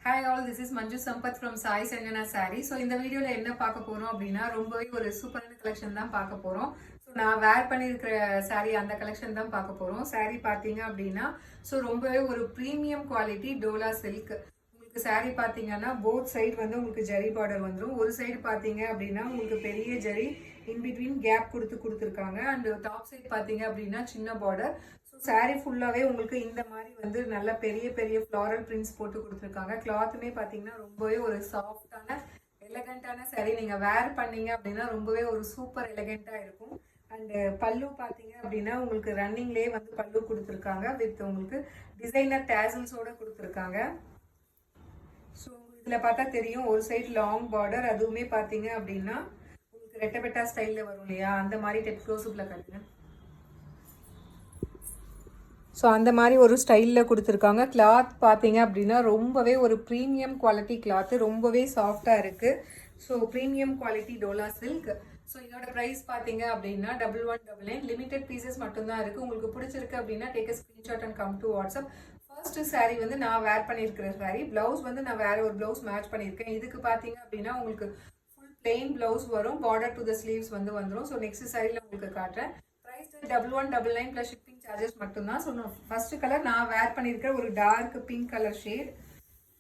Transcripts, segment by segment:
Hi all, this is Manju Sampath from Sai Sanjana Saree. So இந்த வீடியோல என்ன பார்க்க போறோம் அப்படின்னா ரொம்பவே ஒரு சூப்பரான கலெக்ஷன் தான் பார்க்க போறோம். ஸோ நான் வேர் பண்ணியிருக்கிற saree அந்த கலெக்ஷன் தான் பார்க்க போறோம். saree பார்த்தீங்க அப்படின்னா ஸோ ரொம்பவே ஒரு ப்ரீமியம் குவாலிட்டி டோலா சில்க். உங்களுக்கு saree பார்த்தீங்கன்னா போத் சைடு வந்து உங்களுக்கு ஜரி பார்டர் வந்துடும். ஒரு சைடு பார்த்தீங்க அப்படின்னா உங்களுக்கு பெரிய ஜரி இன்பிட்வீன் கேப் கொடுத்துருக்காங்க. அண்ட் டாப் சைடு பார்த்தீங்க அப்படின்னா சின்ன பார்டர். ஸோ saree ஃபுல்லாகவே உங்களுக்கு இந்த மாதிரி வந்து நல்ல பெரிய பெரிய ஃப்ளாரல் பிரிண்ட்ஸ் போட்டு கொடுத்துருக்காங்க. கிளாத்துமே பார்த்தீங்கன்னா ரொம்பவே ஒரு சாஃப்டான எலகண்டான saree. நீங்கள் வேர் பண்ணீங்க அப்படின்னா ரொம்பவே ஒரு சூப்பர் எலகண்டாக இருக்கும். அண்டு பல்லு பார்த்தீங்க அப்படின்னா உங்களுக்கு ரன்னிங்லேயே வந்து பல்லு கொடுத்துருக்காங்க வித் உங்களுக்கு டிசைனர் டேசல்ஸோட கொடுத்துருக்காங்க. ஸோ இதில் பார்த்தா தெரியும் ஒரு சைடு லாங் பார்டர், அதுவுமே பார்த்தீங்க அப்படின்னா உங்களுக்கு ரெட்டபெட்டா ஸ்டைலில் வரும் இல்லையா, அந்த மாதிரி டெப் க்ளோஸ்அப்பில் கட்டுங்க. ஸோ அந்த மாதிரி ஒரு ஸ்டைலில் கொடுத்துருக்காங்க. கிளாத் பார்த்தீங்க அப்படின்னா ரொம்பவே ஒரு ப்ரீமியம் குவாலிட்டி கிளாத்து, ரொம்பவே சாஃப்டாக இருக்குது. So premium quality Dola silk. So இதோட ப்ரைஸ் பார்த்தீங்க அப்படின்னா 1199. லிமிடெட் பீசஸ் மட்டும்தான் இருக்குது. உங்களுக்கு பிடிச்சிருக்கு அப்படின்னா take a screenshot and come to WhatsApp. First saree வந்து நான் வேர் பண்ணியிருக்கிற saree. ப்ளவுஸ் வந்து நான் வேற ஒரு ப்ளவுஸ் மேட்ச் பண்ணியிருக்கேன். இதுக்கு பார்த்தீங்க அப்படின்னா உங்களுக்கு ஃபுல் பிளெயின் ப்ளவுஸ் வரும், பார்டர் டு த ஸ்லீவ்ஸ் வந்து வந்துடும். ஸோ நெக்ஸ்ட் சாரியில் உங்களுக்கு காட்டுறேன். ப்ரைஸ் 1199 ப்ளஸ் ஷிப்பிங் சார்ஜஸ் மட்டும்தான். ஸோ ஃபர்ஸ்ட் கலர் நான் வேர் பண்ணியிருக்கிற ஒரு dark pink colour shade.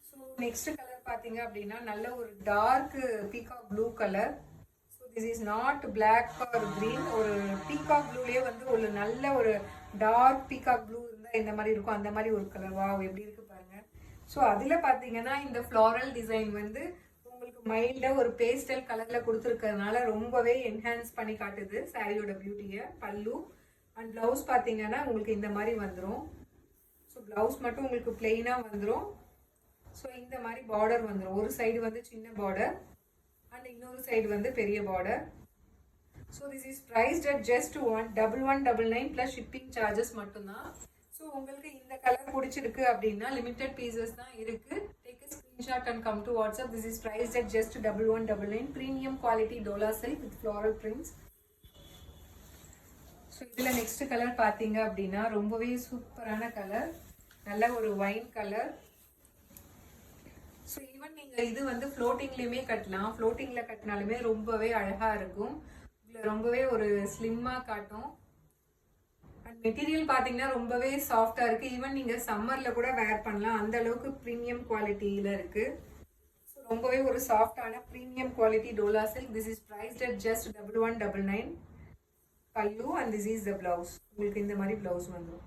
So next colour பார்த்தீங்க அப்படின்னா நல்ல ஒரு dark peacock blue colour. So this is not black or green, ஒரு பீகாக் ப்ளூலேயே வந்து ஒரு நல்ல ஒரு டார்க் பீகாக் ப்ளூ இருந்தால் இந்த மாதிரி இருக்கும், அந்த மாதிரி ஒரு கலர். வா எப்படி இருக்கு பாருங்க. ஸோ அதில் பார்த்தீங்கன்னா இந்த ஃப்ளாரல் டிசைன் வந்து உங்களுக்கு மைல்டாக ஒரு பேஸ்டல் கலரில் கொடுத்துருக்கிறதுனால ரொம்பவே என்ஹான்ஸ் பண்ணி காட்டுது சாரியோட பியூட்டியை. பல்லு அண்ட் ப்ளவுஸ் பார்த்தீங்கன்னா உங்களுக்கு இந்த மாதிரி வந்துடும். ஸோ ப்ளவுஸ் மட்டும் உங்களுக்கு பிளெயினாக வந்துடும். ஸோ இந்த மாதிரி பார்டர் வந்துடும். ஒரு சைடு வந்து சின்ன பார்டர் அண்ட் இன்னொரு சைடு வந்து பெரிய border. So this is prized at just 1199 plus shipping charges மட்டும்தான். ஸோ உங்களுக்கு இந்த கலர் பிடிச்சிருக்கு அப்படின்னா லிமிடெட் பீசஸ் தான் இருக்குது. Take a screenshot and come to WhatsApp. This is priced at just 1199. Premium quality Dola silk with floral prints. So இதில் next colour பார்த்தீங்க அப்படின்னா ரொம்பவே சூப்பரான கலர், நல்ல ஒரு ஒயின் கலர். ஸோ ஈவன் நீங்கள் இது வந்து ஃப்ளோட்டிங்லேயுமே கட்டலாம். ஃப்ளோட்டிங்கில் கட்டினாலுமே ரொம்பவே அழகாக இருக்கும். இதில் ரொம்பவே ஒரு ஸ்லிம்மாக காட்டும். அண்ட் மெட்டீரியல் பார்த்தீங்கன்னா ரொம்பவே சாஃப்டாக இருக்குது. ஈவன் நீங்கள் சம்மரில் கூட வேர் பண்ணலாம், அந்த அளவுக்கு ப்ரீமியம் குவாலிட்டியில் இருக்குது. ஸோ ரொம்பவே ஒரு சாஃப்டான premium quality Dola silk. This is prized at just 1199. பல்லு and this is the blouse. உங்களுக்கு இந்த மாதிரி பிளவுஸ் வந்துடும்.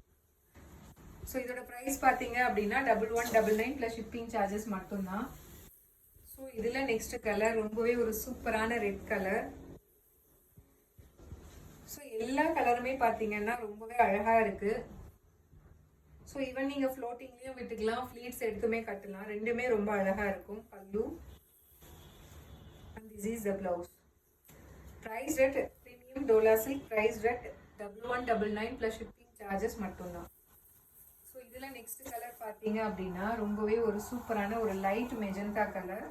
ஸோ இதோட ப்ரைஸ் பார்த்தீங்க அப்படின்னா 1199 ப்ளஸ் ஷிப்பிங் சார்ஜஸ் மட்டும்தான். ஸோ இதில் நெக்ஸ்ட் கலர் ரொம்பவே ஒரு சூப்பரான ரெட் கலர். ஸோ எல்லா கலருமே பார்த்தீங்கன்னா ரொம்பவே அழகாக இருக்குது. ஸோ ஈவன் நீங்கள் ஃப்ளோட்டிங்லேயும் விட்டுக்கலாம், ஃப்ளீட்ஸ் எடுத்துமே கட்டலாம், ரெண்டுமே ரொம்ப அழகாக இருக்கும். Pallu and this is the blouse. Price red premium dola silk, price rate 1199 plus shipping charges மட்டும்தான். ஸோ இதில் நெக்ஸ்ட் கலர் பார்த்தீங்க அப்படின்னா ரொம்பவே ஒரு சூப்பரான ஒரு லைட் மெஜந்தா கலர்.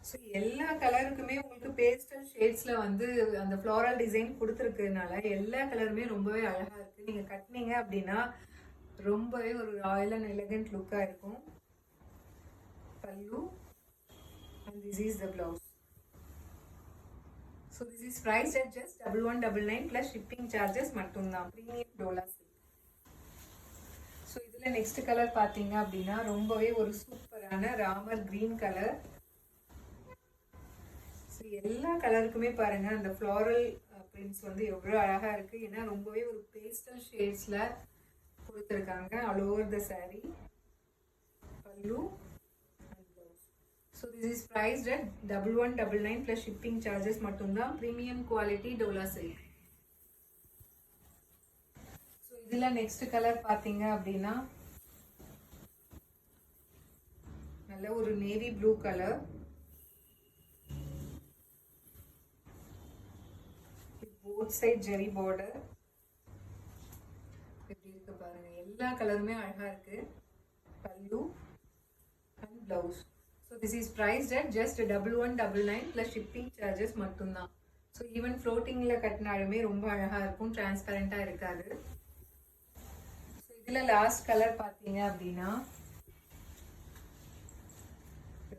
ஸோ எல்லா கலருக்குமே உங்களுக்கு பேஸ்டல் ஷேட்ஸில் வந்து அந்த ஃப்ளாரல் டிசைன் கொடுத்துருக்கிறதுனால எல்லா கலருமே ரொம்பவே அழகாக இருக்குது. நீங்கள் கட்டினீங்க அப்படின்னா ரொம்பவே ஒரு ராயல் அண்ட் எலகண்ட் லுக்காக இருக்கும். பல்லு and this is the blouse. So this is priced at just 1199 plus shipping charges மட்டும்தான். premium Dola silk. ஸோ இதில் நெக்ஸ்ட் கலர் பார்த்தீங்க அப்படின்னா ரொம்பவே ஒரு சூப்பரான ராமர் கிரீன் கலர். ஸோ எல்லா கலருக்குமே பாருங்க அந்த ஃப்ளாரல் பிரிண்ட்ஸ் வந்து எவ்வளோ அழகாக இருக்குது. ஏன்னா ரொம்பவே ஒரு பேஸ்டல் ஷேட்ஸில் கொடுத்துருக்காங்க ஆல் ஓவர் த saree. பல்லு. So this is priced at 1199 plus shipping charges மட்டும்தான். premium quality டோலா silk. ஸோ இதில் நெக்ஸ்ட் கலர் பார்த்தீங்க அப்படின்னா நல்ல ஒரு navy blue colour. Both side zari border. எப்படி இருக்கு பாருங்க, எல்லா கலருமே அழகா இருக்கு. Pallu and blouse. So this is priced at just 1199 plus shipping charges மட்டும்தான். So ஸோ ஈவன் ஃப்ளோட்டிங்கில் கட்டினாலுமே ரொம்ப அழகாக இருக்கும், டிரான்ஸ்பரண்ட்டாக இருக்காது. ஸோ இதில் லாஸ்ட் கலர் பார்த்தீங்க அப்படின்னா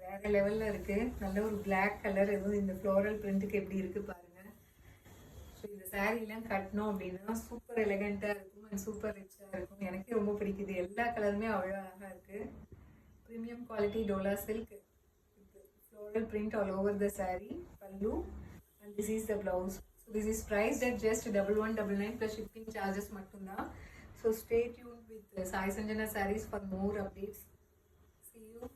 வேற லெவலில் இருக்குது. நல்ல ஒரு பிளாக் கலர், எதுவும் இந்த ஃப்ளோரல் பிரிண்ட்டுக்கு எப்படி இருக்குது பாருங்கள். ஸோ இந்த சாரீலாம் கட்டினோம் அப்படின்னா சூப்பர் எலகண்ட்டாக இருக்கும் அண்ட் சூப்பர் ரிச்சாக இருக்கும். எனக்கே ரொம்ப பிடிக்குது. எல்லா கலருமே அவ்வளோ அழகாக இருக்குது. Premium quality Dola silk, floral print all over the saree, pallu, and this is the blouse. So this is priced at just 1199 plus shipping charges mattumda. So stay tuned with Sai Sanjana Sarees for more updates. See you.